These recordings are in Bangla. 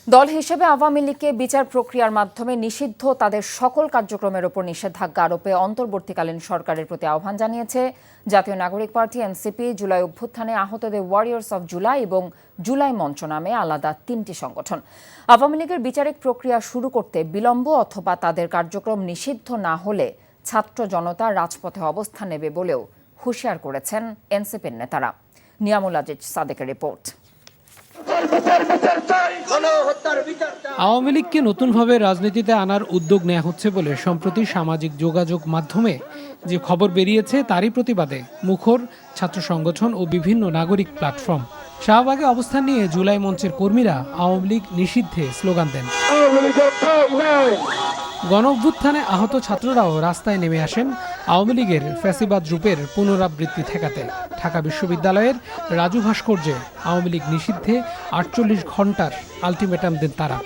দল হিসেবে আওয়ামী লীগকে বিচার প্রক্রিয়ার মাধ্যমে নিষিদ্ধ তাদের সকল কার্যক্রমের উপর নিষেধাজ্ঞা আরোপে অন্তর্বর্তীকালীন সরকারের প্রতি আহ্বান জানিয়েছে জাতীয় নাগরিক পার্টি এনসিপি। জুলাই অভ্যুত্থানে আহতদের ওয়ারিয়র্স অব জুলাই এবং জুলাই মঞ্চ নামে আলাদা তিনটি সংগঠন। আওয়ামী লীগের বিচারিক প্রক্রিয়া শুরু করতে বিলম্ব অথবা তাদের কার্যক্রম নিষিদ্ধ না হলে ছাত্র জনতা রাজপথে অবস্থান নেবে বলেও হুঁশিয়ার করেছেন এনসিপির নেতারা। নিয়ামুল আজিজ সাদেকের রিপোর্ট। আওয়ামী লীগকে নতুনভাবে রাজনীতিতে আনার উদ্যোগ নেওয়া হচ্ছে বলে সম্প্রতি সামাজিক যোগাযোগ মাধ্যমে যে খবর বেরিয়েছে তারই প্রতিবাদে মুখর ছাত্র সংগঠন ও বিভিন্ন নাগরিক প্ল্যাটফর্ম। শাহবাগে অবস্থান নিয়ে জুলাই মঞ্চের কর্মীরা আওয়ামী লীগ নিষিদ্ধে স্লোগান দেন। গণঅভ্যুত্থানে আহত ছাত্ররাও রাস্তায় নেমে আসেন আওয়ামী লীগের ফ্যাসিবাদ রূপের পুনরাবৃত্তি ঠেকাতে। ঢাকা বিশ্ববিদ্যালয়ের রাজু ভাস্কর্যে আওয়ামী লীগ নিষিদ্ধে ৪৮ ঘণ্টার আলটিমেটাম দেন তারা।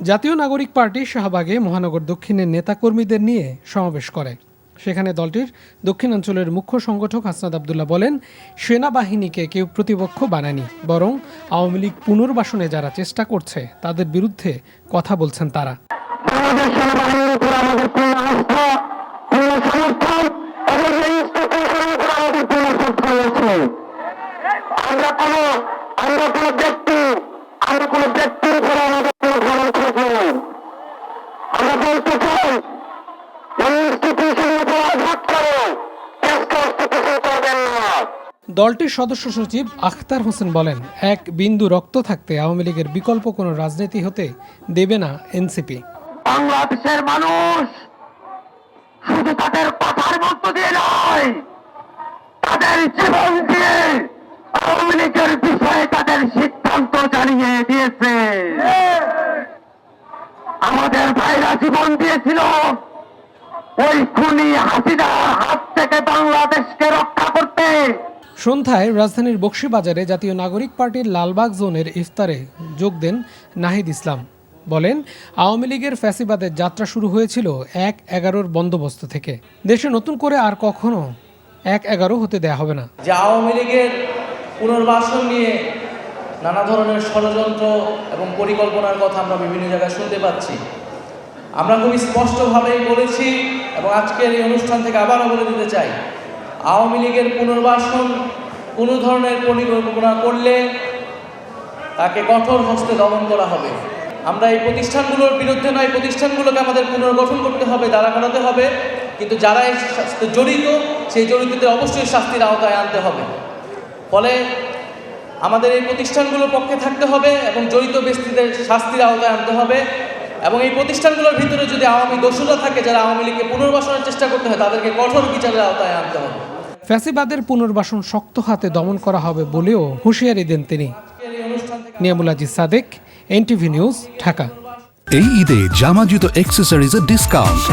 জাতীয় নাগরিক পার্টি শাহবাগে মহানগর দক্ষিণের নেতাকর্মীদের নিয়ে সমাবেশ করে। সেখানে দলটির দক্ষিণাঞ্চলের মুখ্য সংগঠক হাসনাত আবদুল্লাহ বলেন, সেনাবাহিনীকে কেউ প্রতিপক্ষ বানায়নি, বরং আওয়ামী লীগ পুনর্বাসনে যারা চেষ্টা করছে তাদের বিরুদ্ধে কথা বলছেন তারা। দলটির সদস্য সচিব আখতার হোসেন বলেন, এক বিন্দু রক্ত থাকতে আওয়ামী লীগের বিকল্প কোনো রাজনীতি হতে দেবে না এনসিপি। বাংলাদেশের মানুষ শুধু তাদের কথার মধ্য দিয়ে নয়, তাদের জীবন দিয়ে আওয়ামী লীগের বিষয়ে তাদের সিদ্ধান্ত জানিয়ে দিয়েছে। আমাদের ভাইরা জীবন দিয়েছিল ওই খুনি হাসিনার হাত থেকে বাংলাদেশকে রক্ষা করতে। সন্ধ্যায় রাজধানীর বকশীবাজারে জাতীয় নাগরিক পার্টির লালবাগ জোনের ইফতারে যোগ দেন নাহিদ ইসলাম। বলেন, আওয়ামী লীগের ফ্যাসিবাদের যাত্রা শুরু হয়েছিল ১/১১ বন্দোবস্ত থেকে। দেশে নতুন করে আর কখনো ১/১১ হতে দেয়া হবে না। যে আওয়ামী লীগের পুনর্বাসন নিয়ে নানা ধরনের ষড়যন্ত্র এবং পরিকল্পনার কথা আমরা বিভিন্ন জায়গায় শুনতে পাচ্ছি। আমরা খুবই স্পষ্টভাবেই বলেছি এবং আজকের এই অনুষ্ঠান থেকে আবারও বলে দিতে চাই, আওয়ামী লীগের পুনর্বাসন কোনো ধরনের পরিকল্পনা করলে তাকে কঠোর হস্তে দমন করা হবে। আমরা এই প্রতিষ্ঠানগুলোর বিরুদ্ধে নয়, প্রতিষ্ঠানগুলোকে আমাদের পুনর্গঠন করতে হবে, দাঁড়া করাতে হবে, কিন্তু যারা এই শাস্তি জড়িত সেই জড়িতদের অবশ্যই শাস্তির আওতায় আনতে হবে। ফলে আমাদের এই প্রতিষ্ঠানগুলোর পক্ষে থাকতে হবে এবং জড়িত ব্যক্তিদের শাস্তির আওতায় আনতে হবে। এবং এই প্রতিষ্ঠানগুলোর ভিতরে যদি আওয়ামী দোষরা থাকে যারা আওয়ামী লীগকে পুনর্বাসনের চেষ্টা করতে হয়, তাদেরকে কঠোর বিচারের আওতায় আনতে হবে। ফ্যাসিবাদের পুনর্বাসন শক্ত হাতে দমন করা হবে বলেও হুঁশিয়ারি দেন তিনি। Niamul Aziz Sadek, NTV news, Dhaka. এই ঈদে জামা জুতো অ্যাক্সেসরিজের ডিসকাউন্ট।